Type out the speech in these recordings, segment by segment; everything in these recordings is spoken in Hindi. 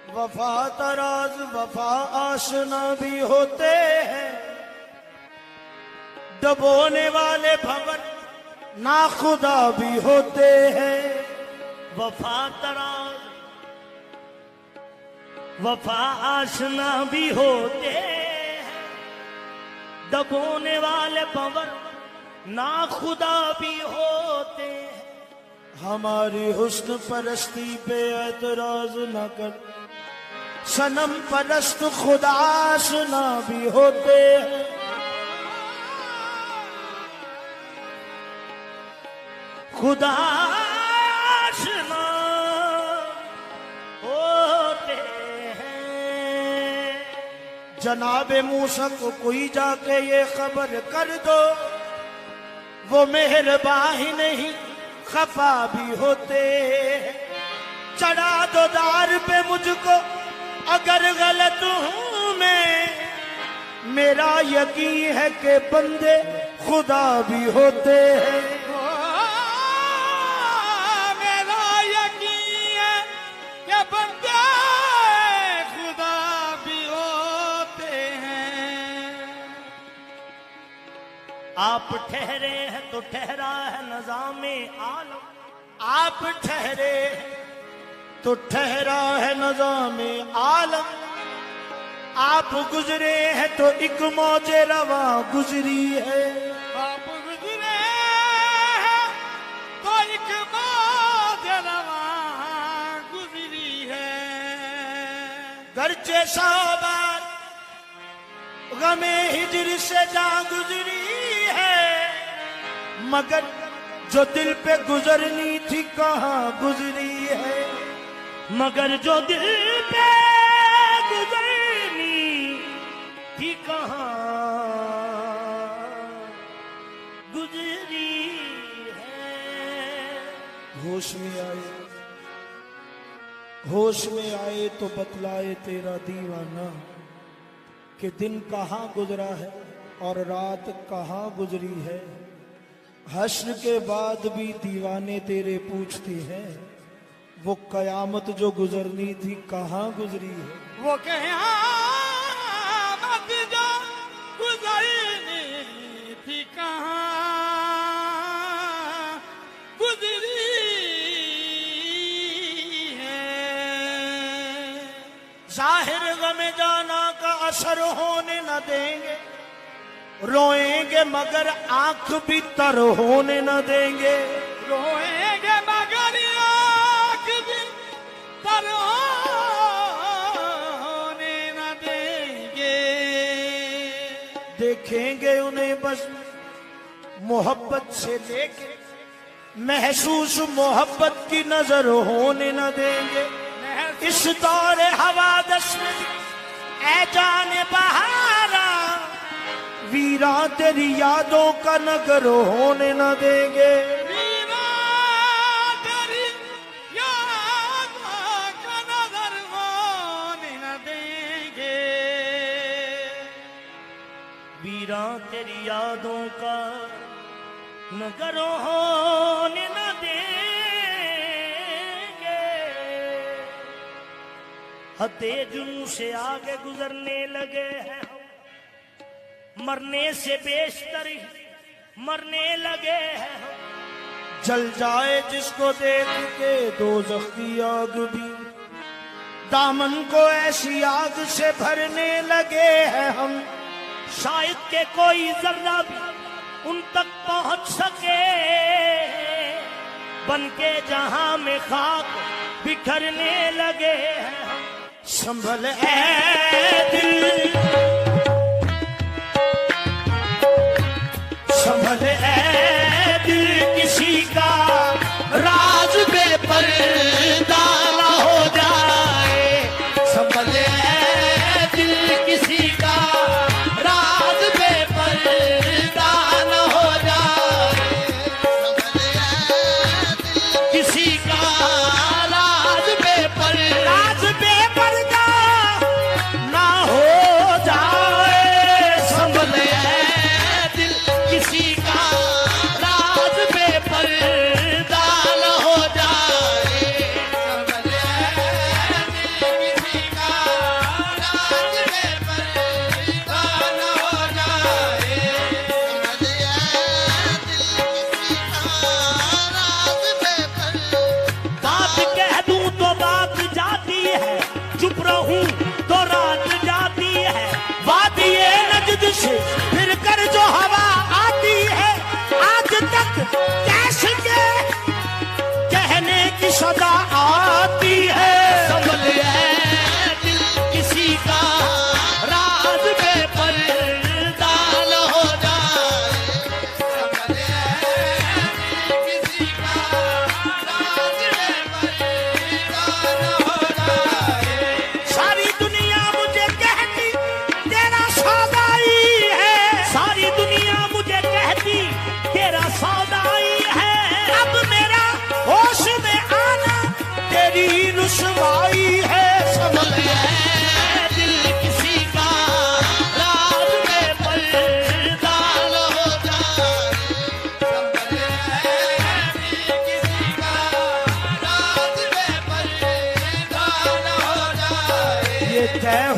वफा तराज वफा आशना भी होते हैं, डबोने वाले भंवर ना खुदा भी होते हैं। वफा तराज वफा आशना भी होते हैं, दबोने वाले भंवर ना खुदा भी होते हैं। हमारी हुस्न परस्ती पे एतराज न कर, सनम परस्त खुदा आशना भी होते हैं। खुदा आशना होते हैं। जनाबे मूसा को कोई जाके ये खबर कर दो, वो मेहरबान ही नहीं खफा भी होते हैं। चढ़ा दो दार पे मुझको अगर गलत हूं मैं, मेरा यकीन है कि बंदे खुदा भी होते हैं। मेरा यकीन है कि बंदे खुदा भी होते हैं। आप ठहरे हैं तो ठहरा है निज़ामे आलम, आप ठहरे तो ठहरा है निज़ामे आलम, आप गुजरे हैं तो एक मौजे रवा गुजरी है। आप गुजरे हैं तो एक मौजे रवा गुजरी है। गर्चे साबार गमे हिजर से जा गुजरी है, मगर जो दिल पे गुजरनी थी कहाँ गुजरी है। मगर जो दिल पे गुजरनी थी कहाँ गुजरी है। होश में आए तो बतलाए तेरा दीवाना कि दिन कहाँ गुजरा है और रात कहाँ गुजरी है। हश्र के बाद भी दीवाने तेरे पूछते हैं, वो कयामत जो गुजरनी थी कहाँ गुजरी है। वो क़यामत जो गुजरनी थी कहाँ गुजरी है। जाहिर गमे जाना का असर होने न देंगे, रोएंगे मगर आंख भी तर होने न देंगे। रोएंगे मगर आँख भी तर होने न देंगे। देखेंगे उन्हें बस मोहब्बत से लेके, महसूस मोहब्बत की नजर होने न देंगे। इस दौर हवादस में ऐ जाने बहारा, वीरा तेरी यादों का नगर होने न देंगे। वीरा तेरी यादों का नगर होने न देंगे। वीरा तेरी यादों का नगर होने न देंगे। हते जुनू से आगे गुजरने लगे हैं हम, मरने से बेशतर मरने लगे हैं हम। जल जाए जिसको देख के दोज़ख की आग भी, दामन को ऐसी आग से भरने लगे हैं हम। शायद के कोई जर्रा भी उन तक पहुंच सके, बनके जहां में खाक बिखरने लगे हैं हम। संभल ऐ दिल, संभल ऐ दिल, किसी का राज बेपर्दा न हो जाए। संभल ऐ दिल, किसी का राज बेपर्दा न हो जाए। संभल ऐ दिल, किसी का राज बेपर्दा ना हो जाए। संभल ऐ दिल, किसी का तय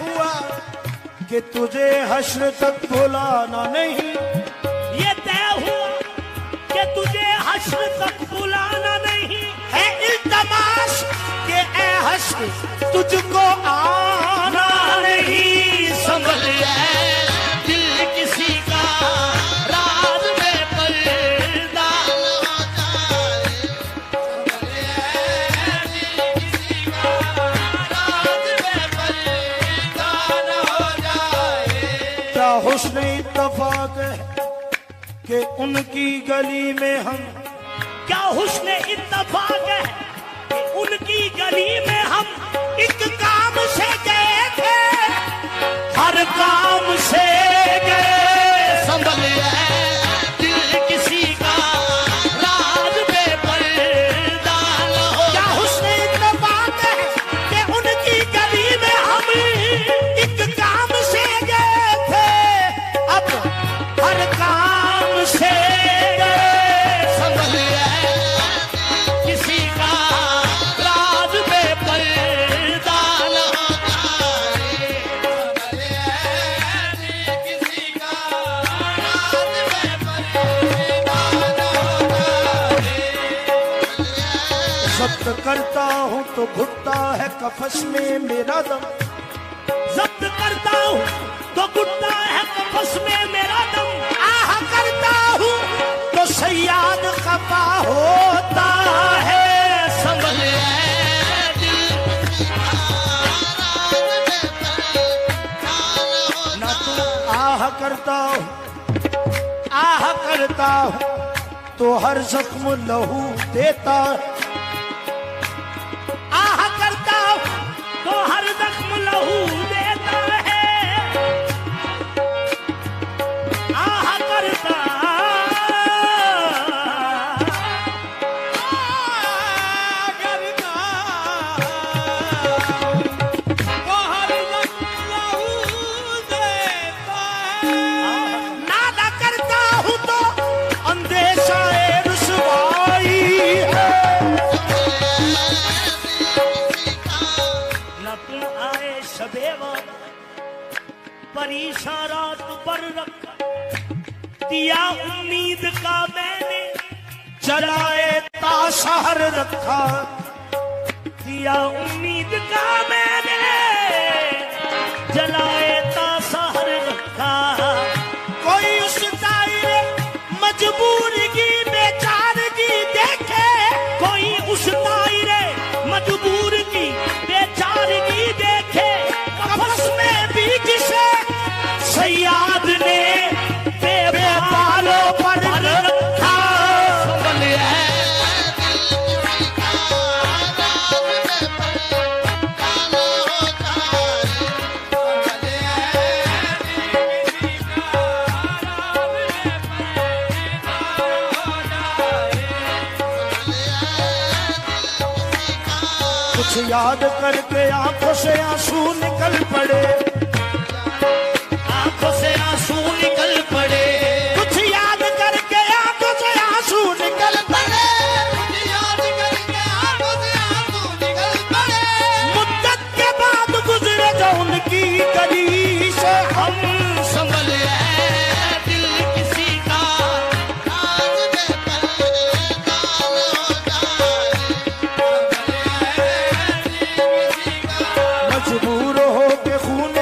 हुआ कि तुझे हश्र तक बुलाना नहीं। ये तय हुआ कि तुझे हश्र तक बुलाना नहीं। है इल्तमास के ए हश्र तुझको आना नहीं। संभल दिल किसी का राज में पर्दा क्या हुस्न इत्तफाक है कि उनकी गली में हम, क्या हुस्न इत्तफाक है कि उनकी गली में हम एक काम से गए थे, हर काम से गए। संभल दिल किसी का राज में पर्दा न हो। क्या हुस्न इत्तफाक है कि उनकी गली में हम एक काम से गए थे, अब हर काम से गए। संभल किसी का राज में पर्दा न हो। जब्त करता हूँ तो घुटता है कफस में मेरा दम। जब्त करता हूँ तो घुटता है कफस में मेरा दम। आह करता हूँ तो सयाद खफा होता है। संभल ना तो आह करता हूँ तो हर जख्म लहू देता। आह करता हूँ तो हर जख्म लहू देता है। आह करता नादा करता हूँ तो अंदेशा ए रुसवाई है। न तुम आए शबेवा परेशान रात पर रखा, दिया उम्मीद का मैंने जलाए ताशहर रखा। दिया उम्मीद का मैंने जलाए ताशहर रखा। कोई उस दायरे मजबूरी की बेचारगी देखे, कोई उस दायरे मजबूर की बेचारगी देखे। कफस में भी जिसे सयाद ने बेबालों पर रखा। कुछ याद करके आंखों से आंसू निकल पड़े। आंखों से आंसू निकल पड़े। कुछ याद करके आंखों से आंसू निकल पड़े। मुद्दत के बाद गुजरे जो उनकी गली से हम। संभल दिल किसी का मजबूर हो के खून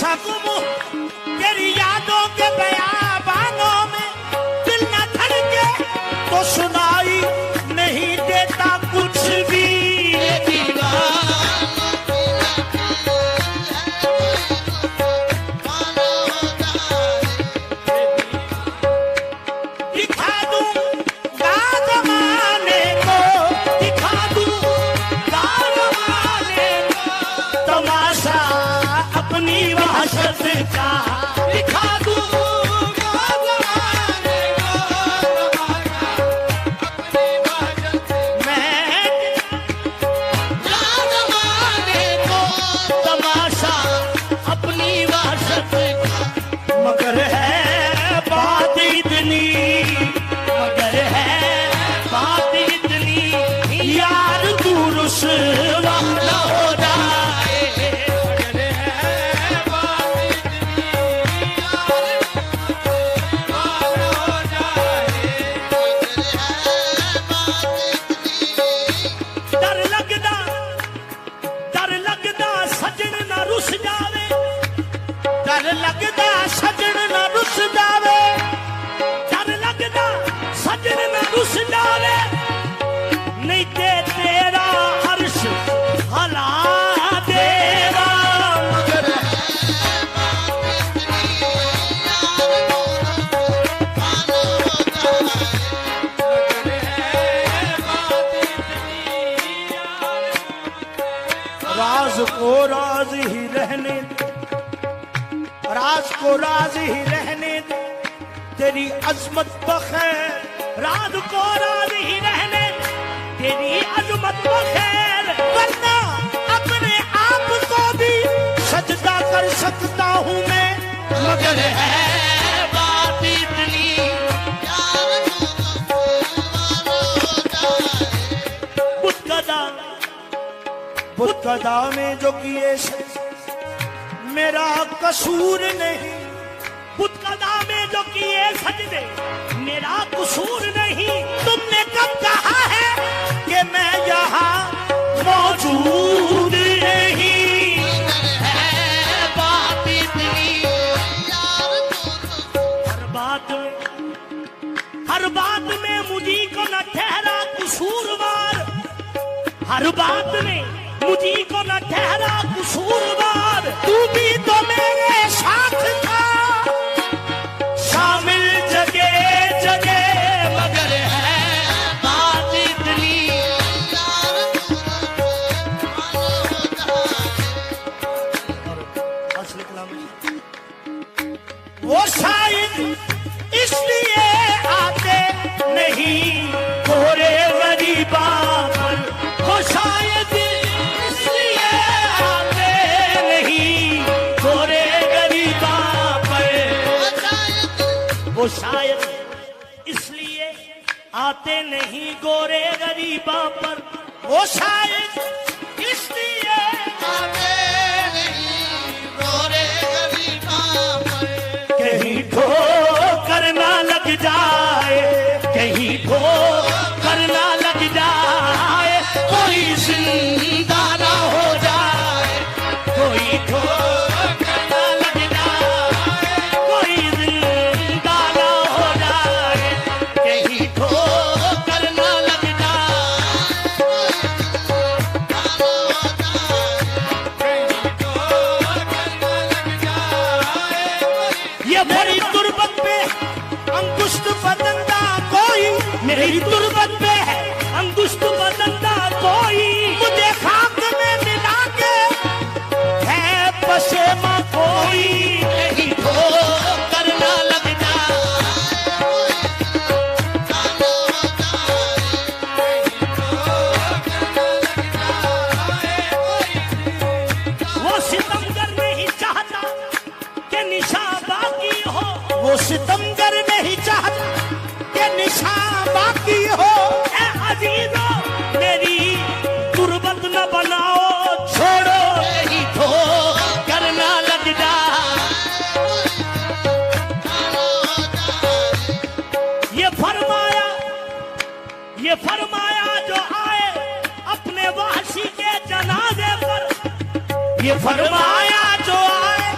गुस्सा गुम तेरी यादों के बयाबानों में दिल न धड़के तो सुनाई नहीं देता कुछ भी दिखा दूंगा जमाने को, दिखा दूंगा जमाने को तमाशा अपनी वहशत का, दिखा दूंगा जमाने को मैं जमाने को तमाशा अपनी वहशत का। मगर है बात इतनी, मगर है बात इतनी यार तू रुसवा न हो जाए, मगर है बात इतनी यार रुसवा न हो जाए। डर लगदा सजन न रुस जावे, डर लगदा सजन न रुस जावे, डर लगदा सजन न रुस जावे, नहीं ते तेरा अर्श हला देवा। मगर राज को राज ही रहने दे, राज को राज ही रहने दे, तेरी अजमत बखैर राज को राज ही रहने दे, तेरी अजमत बखैर, वरना अपने आप को भी सजदा कर सकता हूँ मैं। मगर है बात इतनी बुतकदा में जो किए से मेरा कसूर नहीं, बुतकदा में जो किए सजदे मेरा कसूर नहीं। तुमने कब कहा है कि मैं यहाँ मौजूद नहीं, है बात इतनी हर बात में मुझी को न ठहरा कसूरवार, हर बात में मुझी को न ठहरा कसूरवार। तू भी तो मेरे साथ था शामिल जगह जगह, मगर है बात इतनी वो शायद इसलिए आते नहीं गोरे गरीबा पर, वो शायद इसलिए आते नहीं गोरे गरीबा पर, वो शायद इसलिए आते नहीं गोरे गरीबा पर, वो शायद इसलिए आते नहीं गोरे गरीबा पर। कहीं ठोकर ना लग जाए, कहीं ठोकर ना लग जाए, कोई जिंदा ना हो जाए, कोई ठोकर ना लग जाए, कोई जिंदा ना हो जाए, कहीं ठोकर ना लग जाए। ये बड़ी तुरबत पे अंगुष्ठ बदंदा कोई, मेरी तुरबत पे है अंगुष्ठ बदंदा कोई, मुझे खाक में मिला के है पशेमा कोई, नहीं ठोकर ना लग जाए। वो सितमगर नहीं चाहता कि निशान बाकी हो, वो सितमगर नहीं चाहता कि निशान बाकी हो। ए अजीजो मेरी तुरबत न बनाओ, छोड़ो यही ठोकर ना लग जाए। ये फरमाया जो आए अपने वासी के जनाजे पर, ये फरमाया जो आए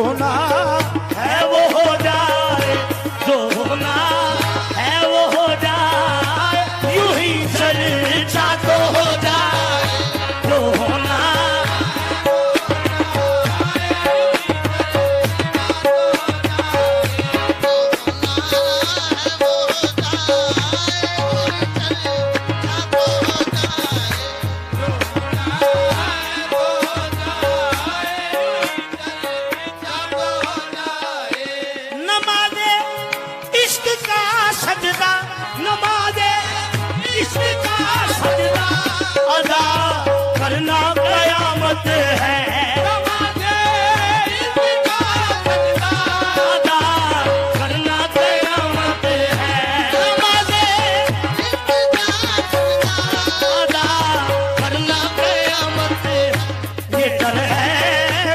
होना है वो हो जाए, जो होना है वो हो जाए, यूं ही चर्चा तो हो जाए, जो होना। नमाज़े इश्क का सजदा, नमाज़े इश्क का सजदा अदा करना कयामत है, नमाज़े इश्क का सजदा अदा करना कयामत है, नमाज़े इश्क का सजदा अदा करना कयामत है। ये डर है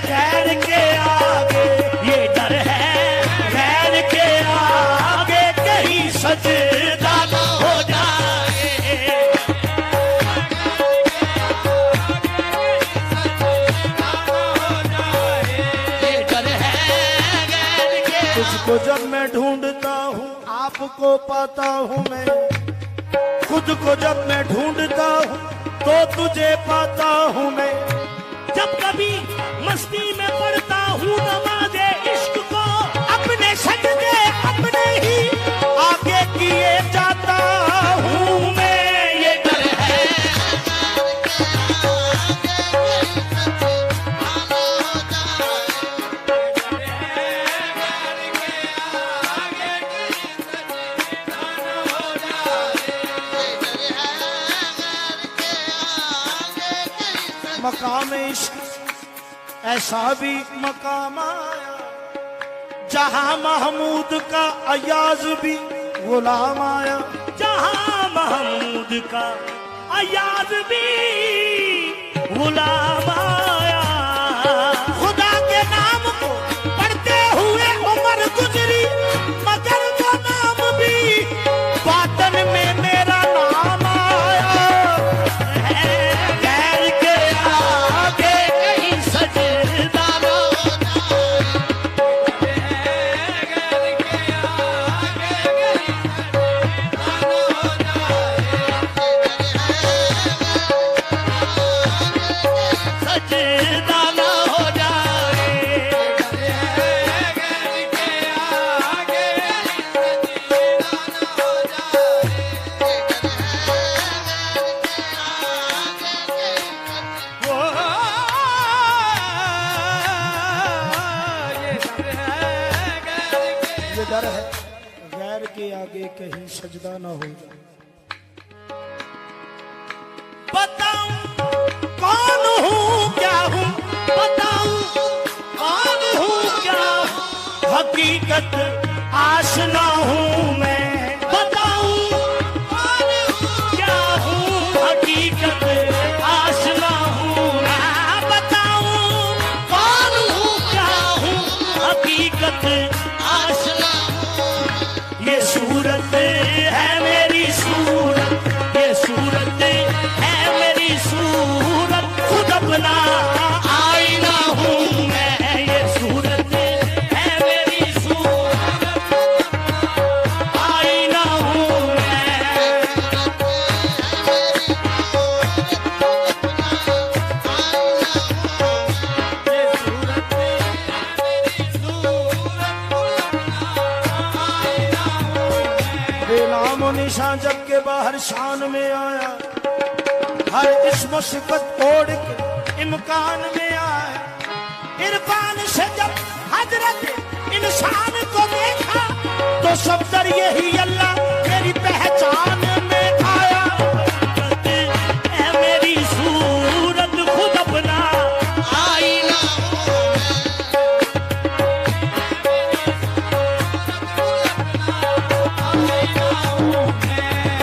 गैर के आगे, ये डर है गैर के आगे, कहीं सजदा न हो जाए। ये डर है गैर के तुझको जब मैं ढूंढता हूँ आपको पाता हूँ मैं, खुद को जब मैं ढूंढता हूँ तो तुझे पाता हूँ मैं। जब कभी मस्ती में पढ़ता हूँ नमाज़े इश्क को, अपने सजदे अपने ही आगे किए जाता हूँ मैं। ये डर है मकाम इश्क ऐसा भी मकाम आया जहां महमूद का अयाज भी गुलाम आया। जहां महमूद का अयाज भी गुलाम आया। खुदा के नाम को पढ़ते हुए उम्र गुजरी, मगर वो नाम भी बातन में मेरा नाम आया। गैर के आगे कहीं सजदा न हो सजदा न हो जाए। ये डर है गैर के आगे कहीं सजदा न हो जाए। बताऊं कौन हूँ क्या हूँ, बताऊं कौन हूँ क्या हूँ, हकीकत आशना हूँ मैं। बताऊं कौन हूँ क्या हूँ, हकीकत आशना हूँ मैं। बताऊं कौन हूँ क्या हूँ, हकीकत आशना हूँ। ये सूरत है मेरी सूरत, ये सूरत है मेरी सूरत, खुद अपना आईना हूँ मैं। ये सूरत है मेरी सूरत, आईना हूँ मैं। बेनाम निशान जब के बाहर शान में आया, हर इस मुसीबत ओढ़ के इम्कान में आया। इरफान से जब हजरत इंसान को देखा तो सब दर यही अल्लाह मेरी पहचान में आया। है मेरी सूरत, खुद अपना आईना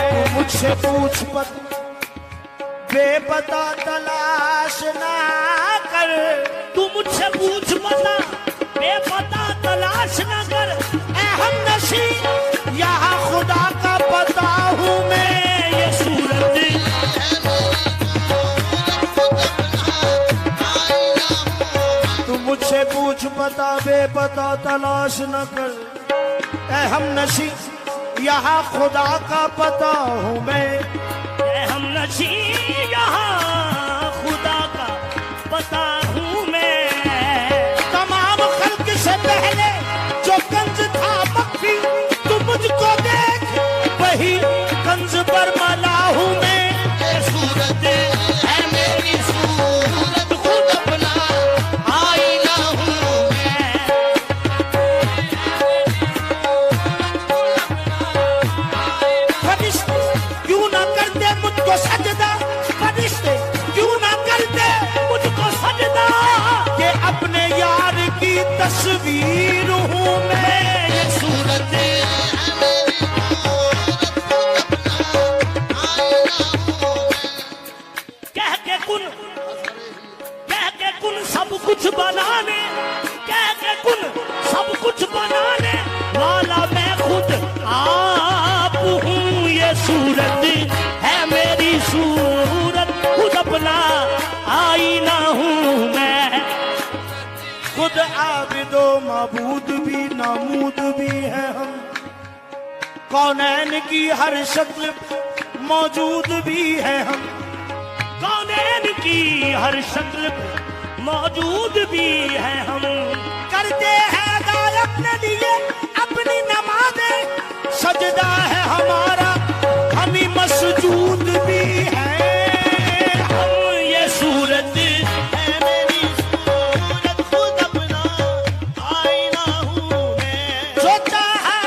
तू मुझसे पूछ पर बेपता तलाश ना कर, तू मुझसे पूछ बता, बेपता तलाश न कर। ऐ हमनशी यहाँ खुदा का पता हूँ मैं। ये सूरत तू मुझसे पूछ पर पता बेपता तलाश न कर, ऐ हम नशी यहाँ खुदा का पता हूँ मैं। ऐ हम नशी यहाँ खुदा का पता हूँ मैं। तमाम खल्क से पहले जो कंज था मख्फी, तू मुझको देख वही कंज पर मला हूँ मैं। ये सूरत है मेरी सूरत, खुद अपना आईना हूँ मैं। फरिश्ते क्यों ना करते मुझको सजदा, फरिश्ते क्यों ना करते मुझको सजदा, कि अपने यार की तस्वीर हूँ मैं। ये सूरत है मेरी सूरत, खुद अपना आईना हूँ मैं। कह के कुन सब कुछ बनाने, कह के कुन सब कुछ बनाने वाला मैं खुद आप हूँ। ये सूरत है मेरी सूरत, खुद अपना आईना हूँ मैं। खुद आबिदो माबूद भी नामूद भी है हम, कौनैन की हर शक्ल मौजूद भी है हम। कौनैन की हर शक्ल मौजूद भी है हम। करते हैं अदा अपने लिए अपनी नमाज़ें, सजदा है हमारा हम ही मसजूद भी है हम। ये सूरत है मेरी सूरत, खुद अपना आईना हूँ मैं। जो चाहा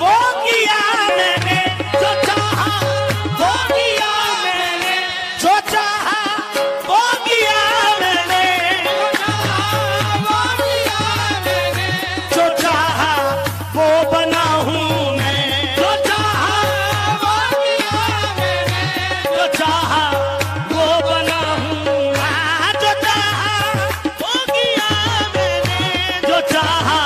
वो किया मैंने, जो चाहा वो किया मैंने, जो चाहा वो किया मैंने, जो चाहा वो बना हूँ मैं। जो चाहा वो किया मैंने, जो चाहा वो बना हूँ। जो चाहा वो किया मैंने, जो चाहा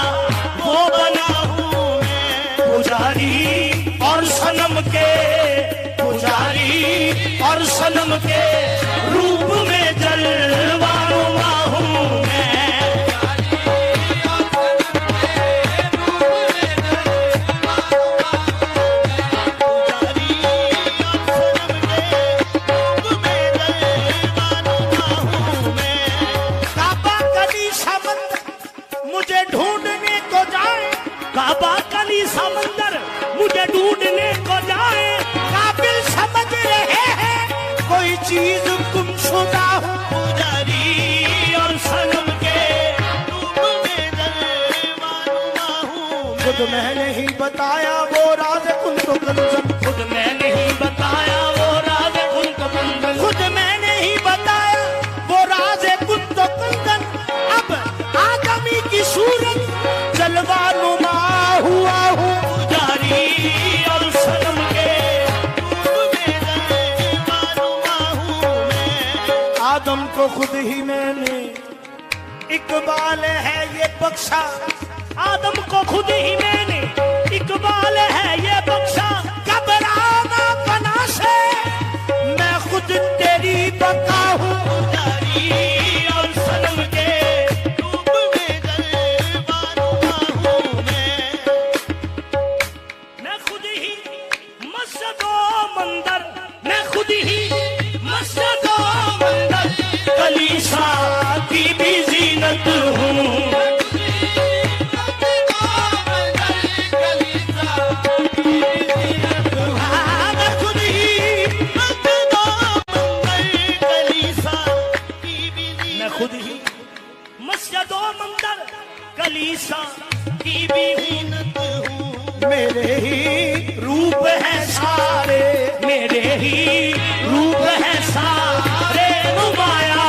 वो बना हूँ मैं। पुजारी और सनम के, पुजारी और सनम के रूप में जलवानुमा हूँ मैं। काबा कली समंदर मुझे ढूंढने को जाए, काबा कली समंदर मुझे ढूंढने को जाए। काबिल समझ रहे हैं कोई चीज गुमशुदा हूँ। पुजारी और सनम के रूप में जलवानुमा हूँ मैं। खुद मैंने ही बताया वो राज कुन तो कंजन, खुद मैं नहीं बताया वो राज उनको बंधन। खुद मैंने ही बताया वो राज कुन तो कंजन। अब आदमी की सूरत जलवा नुमा हुआ हूँ। पुजारी और सनम के रूप में जलवानुमा हूँ मैं। आदम को खुद ही मैंने इकबाल है ये बख्शा, आदम को खुद ही मैंने इकबाल है ये बख्शा। घबराना बना से मैं खुद तेरी बका हूँ। पुजारी और सनम के रूप में जलवानुमा हूँ मैं खुद ही मस्जिदो मंदिर, मैं खुद ही मस्जिदो मंदिर कलीसा की भी जीनत हूँ। हाँ, मैं खुद ही मैं खुद ही मस्जिदो मंदिर कलीसा की भी जीनत हूँ। मेरे ही रूप है सारे, मेरे ही रूप है सारे नुमाया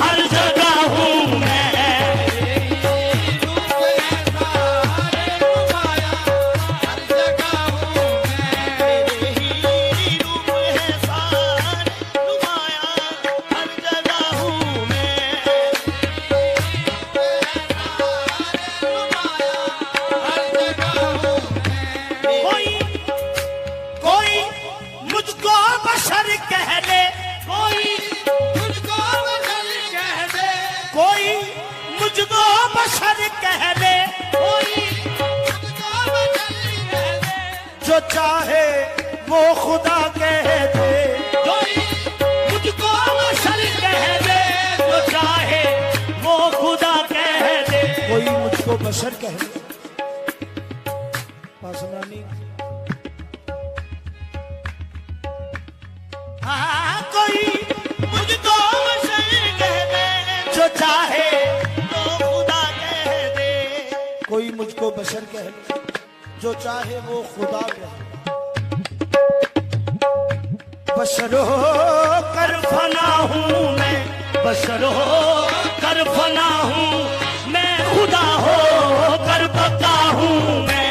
हर जगह हूँ मैं। चाहे वो खुदा कह दे, जो मुझको बशर कह दे, जो चाहे वो खुदा कह दे। कोई मुझको बशर कह दे। पासवानी हाँ कोई मुझको बशर कह दे, जो चाहे, तो खुदा कह दे। कोई मुझको बशर कह दे, जो चाहे वो खुदा कह दे। बशर हो कर फना हूँ मैं, बशर हो कर फना हूँ मैं, खुदा हो कर बका हूँ मैं।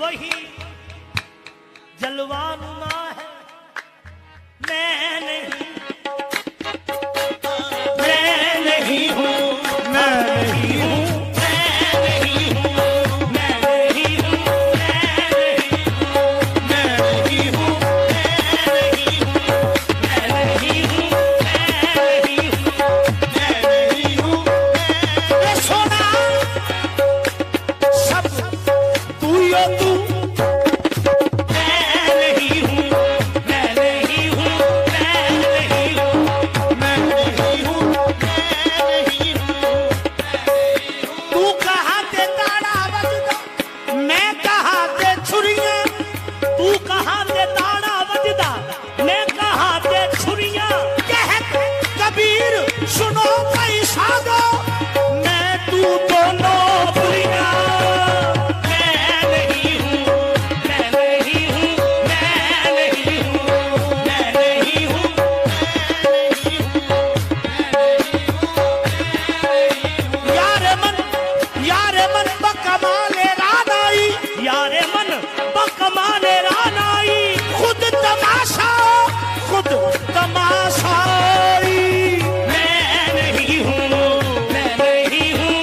वही जलवानुमा है, मैं नहीं हूँ, मैं नहीं हूँ, मैं नहीं हूँ, मैं नहीं हूँ, मैं नहीं हूँ, मैं नहीं हूँ, मैं नहीं हूँ, मैं नहीं हूँ, ये सोना सब तू यो तू, मैं नहीं हूँ, मैं नहीं हूँ, मैं नहीं हूँ, तू कहाँ ते ताड़ा बजदा, मैं कहाँ ते छुरियां, तू कहाँ ते ताड़ा बजदा, मैं कहाँ ते छुरियां। कह कबीर सुनो पैसा दो, मैं तू दोनों बुरियां। मैं नहीं हूँ, मैं नहीं हूँ, मैं नहीं हूँ, मैं नहीं हूँ, यारे मन बकमाले रानाई, यारे मन बकमाने रानाई। खुद तमाशाई। मैं नहीं हूँ, मैं नहीं हूँ,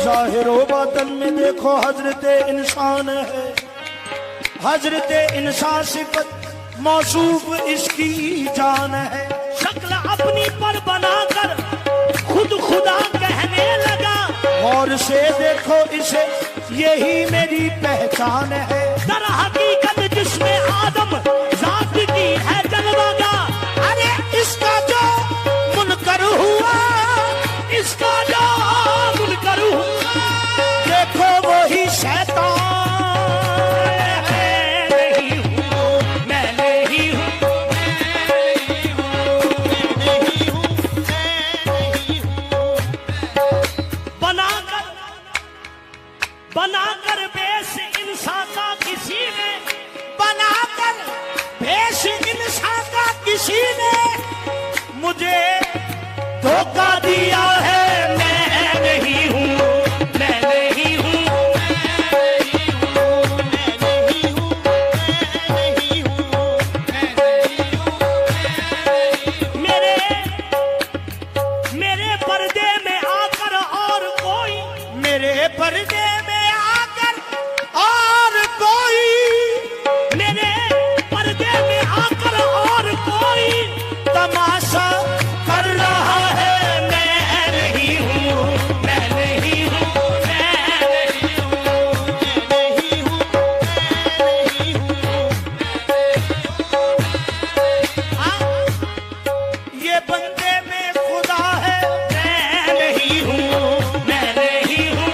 जाहिर व बातन में देखो हजरत इंसान है, हजरत इंसान सिफत मौसूफ इसकी जान है। शक्ल अपनी पर बनाकर खुद खुदा कहने लगा। और से देखो इसे, यही मेरी पहचान है। दर हकीकत जिसमें आदम जात की है जलवागा। अरे इसका जो मुनकर हुआ, इसका जो मुनकर हुआ, देखो वही शैतान है। मैं नहीं हूँ, बनाकर बेस इंसान का किसी ने, बनाकर भेष इंसान का किसी ने मुझे धोखा दिया है। मैं नहीं हूँ, मैं नहीं हूँ, मेरे पर्दे में आकर और कोई, मेरे पर्दे में आकर और कोई, मेरे पर्दे में आकर और कोई तमाशा कर रहा है। मैं नहीं हूँ, मैं नहीं हूँ, मैं नहीं हूँ, ये बंदे में खुदा है। मैं नहीं हूँ, मैं नहीं हूँ,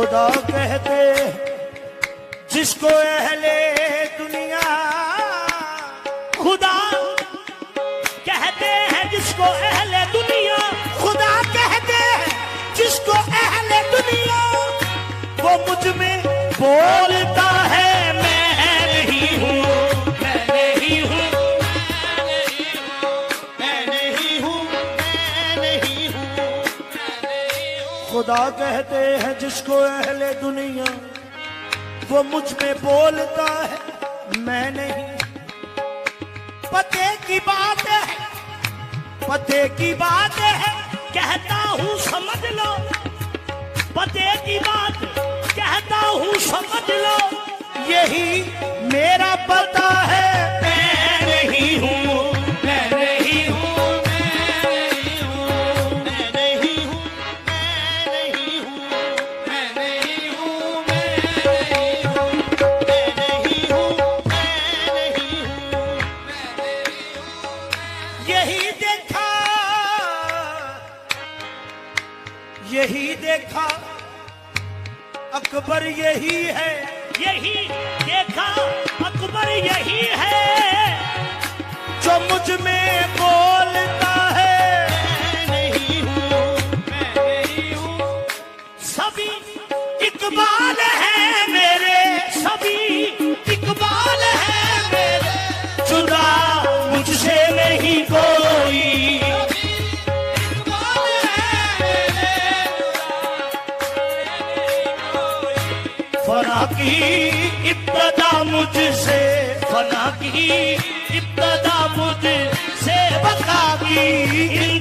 खुदा कहते जिसको अहले दुनिया, खुदा कहते हैं जिसको अहले दुनिया, खुदा कहते हैं जिसको अहले दुनिया, वो मुझ में बोलता है मैं नहीं हूँ, मैं नहीं हूँ, मैं नहीं हूँ, मैं नहीं हूँ, खुदा कहते हैं जिसको अहले दुनिया, वो मुझ में बोलता है मैं नहीं। पते की बात है, पते की बात है, कहता हूँ समझ लो, पते की बात कहता हूँ समझ लो, यही मेरा पता है। मैं नहीं हूँ, मैं नहीं हूँ, मैं नहीं हूँ, मैं नहीं हूँ, मैं नहीं हूँ, मैं नहीं हूँ, मैं नहीं हूँ, मैं नहीं हूँ, यही देखा, यही देखा अकबर यही है, यही देखा अकबर यही है, जो मुझ में बोलता है। मैं नहीं हूँ, मैं नहीं हूँ, सभी इकबाल है मेरे, सभी इकबाल है मेरे, जुदा मुझसे नहीं कोई, फना की इब्तदा मुझसे, फना की इब्तदा मुझसे, बका की